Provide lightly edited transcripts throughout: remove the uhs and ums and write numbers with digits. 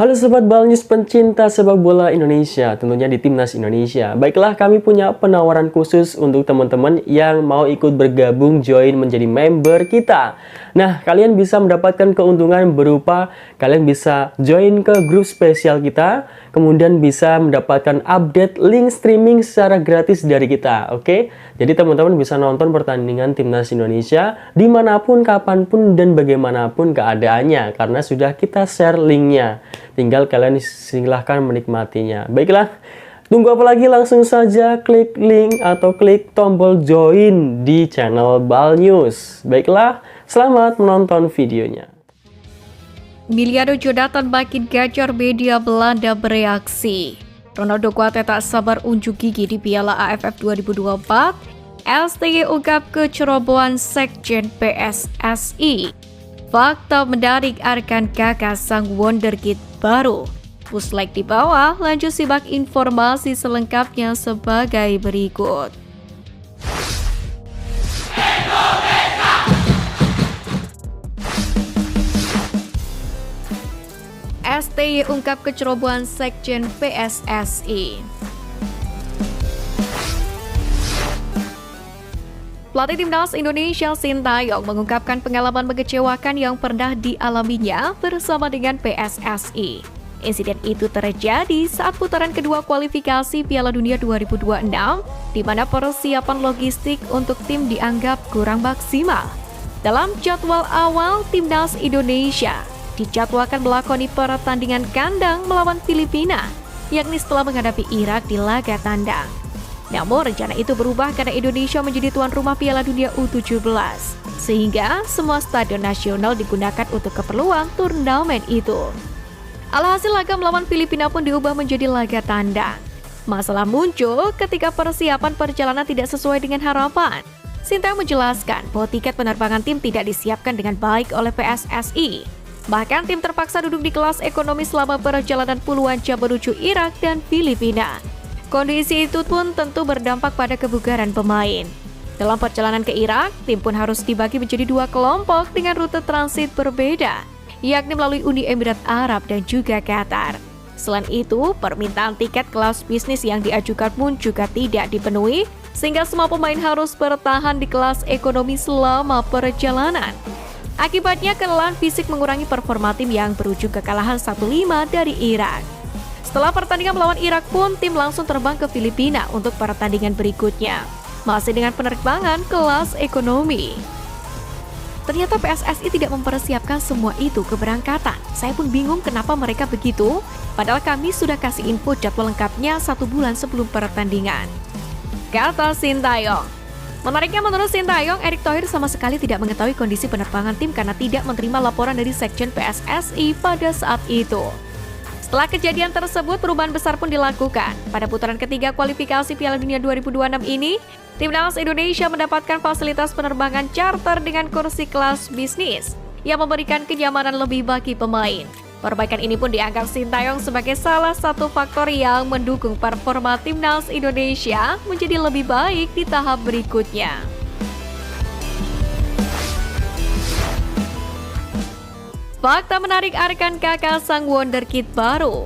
Halo Sobat Balnews pencinta sepak bola Indonesia, tentunya di Timnas Indonesia. Baiklah, kami punya penawaran khusus untuk teman-teman yang mau ikut bergabung join menjadi member kita. Nah, kalian bisa mendapatkan keuntungan berupa kalian bisa join ke grup spesial kita, kemudian bisa mendapatkan update link streaming secara gratis dari kita, oke? Jadi teman-teman bisa nonton pertandingan Timnas Indonesia dimanapun, kapanpun, dan bagaimanapun keadaannya, karena sudah kita share linknya. Tinggal kalian silahkan menikmatinya. Baiklah, tunggu apa lagi? Langsung saja klik link atau klik tombol join di channel Balnews. Baiklah, selamat menonton videonya. Miliardo Jonathan makin gacor, media Belanda bereaksi. Ronaldo Kuate tak sabar unjuk gigi di Piala AFF 2024. STY ungkap kecerobohan Sekjen PSSI. Fakta menarik Arkan Kakak sang wonderkid baru. Push like di bawah, lanjut simak informasi selengkapnya sebagai berikut. STY ungkap kecerobohan Sekjen PSSI. Pelatih Timnas Indonesia Sintayong mengungkapkan pengalaman mengecewakan yang pernah dialaminya bersama dengan PSSI. Insiden itu terjadi saat putaran kedua kualifikasi Piala Dunia 2026, di mana persiapan logistik untuk tim dianggap kurang maksimal. Dalam jadwal awal, Timnas Indonesia dijadwalkan melakoni pertandingan kandang melawan Filipina, yakni setelah menghadapi Irak di laga tandang. Namun rencana itu berubah karena Indonesia menjadi tuan rumah Piala Dunia U17, sehingga semua stadion nasional digunakan untuk keperluan turnamen itu. Alhasil laga melawan Filipina pun diubah menjadi laga tandang. Masalah muncul ketika persiapan perjalanan tidak sesuai dengan harapan. Sintayong menjelaskan bahwa tiket penerbangan tim tidak disiapkan dengan baik oleh PSSI. Bahkan tim terpaksa duduk di kelas ekonomi selama perjalanan puluhan jam menuju Irak dan Filipina. Kondisi itu pun tentu berdampak pada kebugaran pemain. Dalam perjalanan ke Irak, tim pun harus dibagi menjadi dua kelompok dengan rute transit berbeda, yakni melalui Uni Emirat Arab dan juga Qatar. Selain itu, permintaan tiket kelas bisnis yang diajukan pun juga tidak dipenuhi, sehingga semua pemain harus bertahan di kelas ekonomi selama perjalanan. Akibatnya, kelelahan fisik mengurangi performa tim yang berujung kekalahan 1-5 dari Irak. Setelah pertandingan melawan Irak pun, tim langsung terbang ke Filipina untuk pertandingan berikutnya, masih dengan penerbangan kelas ekonomi. Ternyata PSSI tidak mempersiapkan semua itu keberangkatan. Saya pun bingung kenapa mereka begitu, padahal kami sudah kasih info jadwal lengkapnya 1 bulan sebelum pertandingan, kata Sintayong. Menariknya, menurut Sintayong, Erick Thohir sama sekali tidak mengetahui kondisi penerbangan tim karena tidak menerima laporan dari Sekjen PSSI pada saat itu. Setelah kejadian tersebut, perubahan besar pun dilakukan. Pada putaran ketiga kualifikasi Piala Dunia 2026 ini, Timnas Indonesia mendapatkan fasilitas penerbangan charter dengan kursi kelas bisnis yang memberikan kenyamanan lebih bagi pemain. Perbaikan ini pun dianggap Sintayong sebagai salah satu faktor yang mendukung performa Timnas Indonesia menjadi lebih baik di tahap berikutnya. Fakta menarik Arkan Kakak sang wonderkid baru.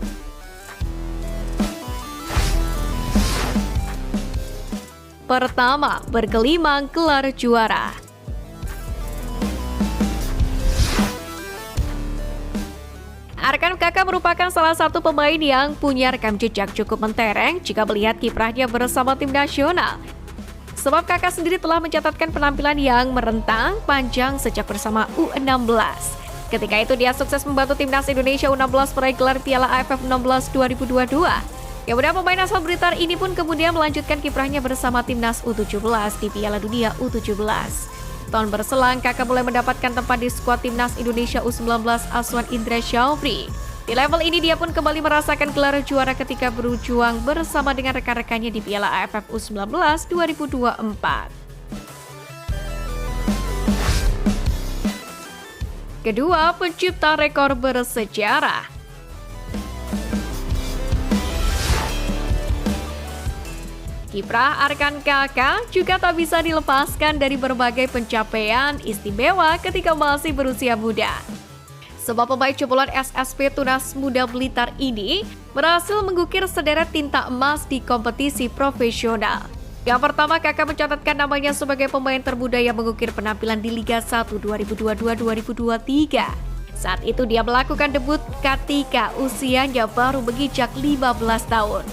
Pertama, bergelimang gelar juara. Arkan Kakak merupakan salah satu pemain yang punya rekam jejak cukup mentereng jika melihat kiprahnya bersama tim nasional. Sebab Kakak sendiri telah mencatatkan penampilan yang merentang panjang sejak bersama U16. Ketika itu dia sukses membantu Timnas Indonesia U16 meraih gelar Piala AFF 16 2022. Kemudian pemain asal Blitar ini pun kemudian melanjutkan kiprahnya bersama Timnas U17 di Piala Dunia U17. Tahun berselang, Kakak mulai mendapatkan tempat di skuad Timnas Indonesia U19 Aswan Indra Syafri. Di level ini dia pun kembali merasakan gelar juara ketika berjuang bersama dengan rekan-rekannya di Piala AFF U19 2024. Kedua, pencipta rekor bersejarah. Kiprah Arkan Kakak juga tak bisa dilepaskan dari berbagai pencapaian istimewa ketika masih berusia muda. Sebab pemain jebolan SSP Tunas Muda Blitar ini berhasil menggukir sederet tinta emas di kompetisi profesional. Yang pertama, Kakak mencatatkan namanya sebagai pemain termuda yang mengukir penampilan di Liga 1 2022-2023. Saat itu dia melakukan debut ketika usianya baru menginjak 15 tahun.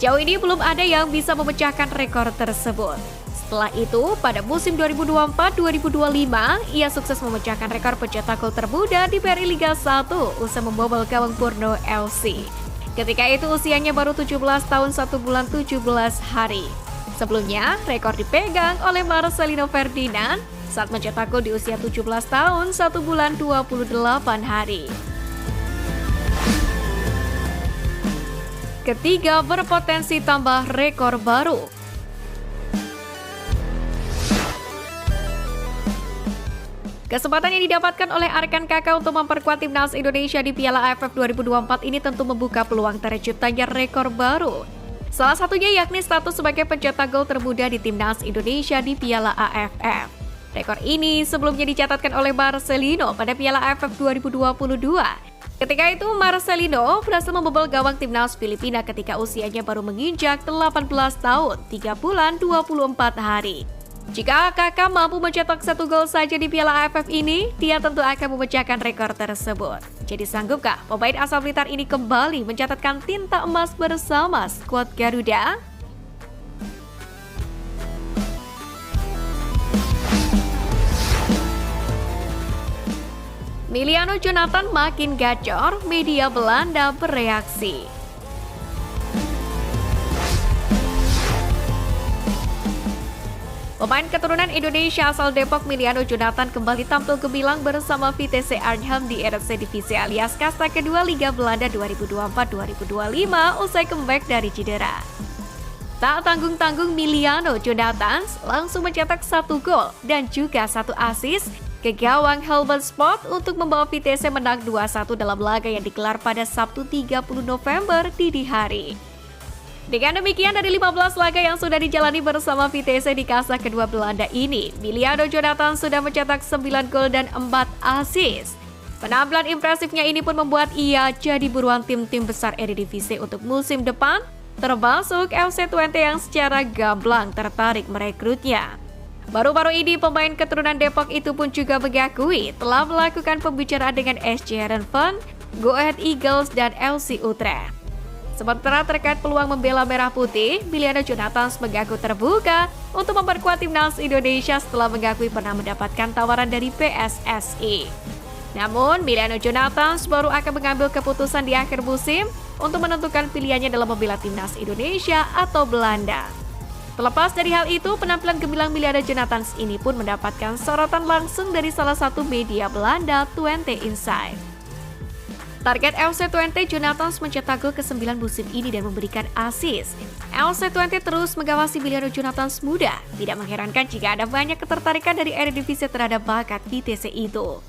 Sejauh ini belum ada yang bisa memecahkan rekor tersebut. Setelah itu, pada musim 2024-2025, ia sukses memecahkan rekor pencetak gol termuda di BRI Liga 1 usai membobol gawang Borneo FC. Ketika itu usianya baru 17 tahun 1 bulan 17 hari. Sebelumnya, rekor dipegang oleh Marcelino Ferdinand saat mencetak gol di usia 17 tahun 1 bulan 28 hari. Ketiga, berpotensi tambah rekor baru. Kesempatan yang didapatkan oleh Arkan Kakak untuk memperkuat timnas Indonesia di Piala AFF 2024 ini tentu membuka peluang terciptanya rekor baru. Salah satunya yakni status sebagai pencetak gol termuda di timnas Indonesia di Piala AFF. Rekor ini sebelumnya dicatatkan oleh Marcelino pada Piala AFF 2022. Ketika itu Marcelino berhasil membobol gawang timnas Filipina ketika usianya baru menginjak 18 tahun, 3 bulan 24 hari. Jika Kakak mampu mencetak 1 gol saja di Piala AFF ini, dia tentu akan memecahkan rekor tersebut. Jadi sanggupkah pemain asal Blitar ini kembali mencatatkan tinta emas bersama skuad Garuda? Miliano Jonathan makin gacor, media Belanda bereaksi. Pemain keturunan Indonesia asal Depok Miliano Jonathan kembali tampil gemilang bersama Vitesse Arnhem di RC Divisi alias kasta kedua Liga Belanda 2024-2025 usai comeback dari cedera. Tak tanggung-tanggung Miliano Jonathan langsung mencetak 1 gol dan juga 1 assist ke gawang Helmond Sport untuk membawa Vitesse menang 2-1 dalam laga yang digelar pada Sabtu 30 November dini hari. Dengan demikian, dari 15 laga yang sudah dijalani bersama Vitesse di kasta kedua Belanda ini, Miliano Jonathan sudah mencetak 9 gol dan 4 assist. Penampilan impresifnya ini pun membuat ia jadi buruan tim-tim besar Eredivisie untuk musim depan, termasuk FC Twente yang secara gamblang tertarik merekrutnya. Baru-baru ini, pemain keturunan Depok itu pun juga mengakui telah melakukan pembicaraan dengan SC Heerenveen, Go Ahead Eagles, dan FC Utrecht. Sementara terkait peluang membela Merah Putih, Miliano Jonathan mengaku terbuka untuk memperkuat timnas Indonesia setelah mengakui pernah mendapatkan tawaran dari PSSI. Namun, Miliano Jonathan baru akan mengambil keputusan di akhir musim untuk menentukan pilihannya dalam membela timnas Indonesia atau Belanda. Terlepas dari hal itu, penampilan gemilang Miliano Jonathan ini pun mendapatkan sorotan langsung dari salah satu media Belanda, Twente Insight. Target FC Twente, Jonathan mencetak gol ke-9 musim ini dan memberikan assist. FC Twente terus mengawasi Miliano Jonathan muda. Tidak mengherankan jika ada banyak ketertarikan dari Eredivisie terhadap bakat Vitesse itu.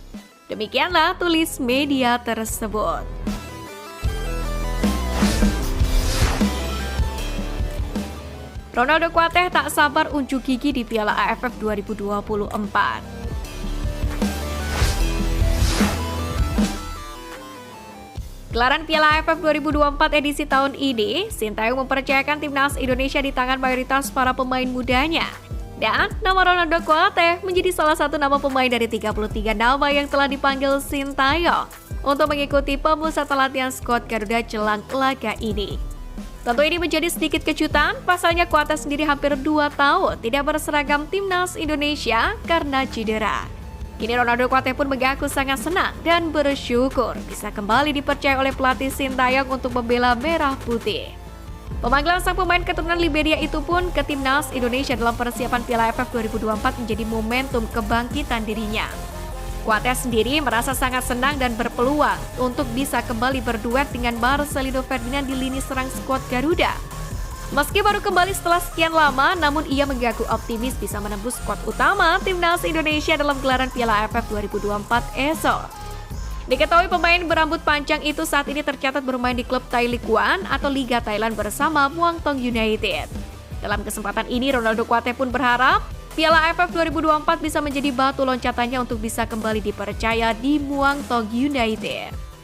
Demikianlah tulis media tersebut. Ronaldo Kuateh tak sabar unjuk gigi di Piala AFF 2024. Gelaran Piala AFF 2024 edisi tahun ini, Sintayong mempercayakan timnas Indonesia di tangan mayoritas para pemain mudanya. Dan nama Ronaldo Kuateh menjadi salah satu nama pemain dari 33 nama yang telah dipanggil Sintayong untuk mengikuti pemusatan latihan skuad Garuda jelang laga ini. Tentu ini menjadi sedikit kejutan, pasalnya Kuateh sendiri hampir 2 tahun tidak berseragam timnas Indonesia karena cedera. Kini Ronaldo Kuateh pun mengaku sangat senang dan bersyukur bisa kembali dipercaya oleh pelatih Sintayong untuk membela Merah Putih. Pemanggilan sang pemain keturunan Liberia itu pun ke timnas Indonesia dalam persiapan Piala AFF 2024 menjadi momentum kebangkitan dirinya. Kuateh sendiri merasa sangat senang dan berpeluang untuk bisa kembali berduet dengan Marcelino Ferdinand di lini serang skuad Garuda. Meski baru kembali setelah sekian lama, namun ia mengaku optimis bisa menembus skuad utama timnas Indonesia dalam gelaran Piala AFF 2024 esok. Diketahui pemain berambut panjang itu saat ini tercatat bermain di klub Thai League One atau Liga Thailand bersama Muangthong United. Dalam kesempatan ini, Ronaldo Kuateh pun berharap Piala AFF 2024 bisa menjadi batu loncatannya untuk bisa kembali dipercaya di Muangthong United.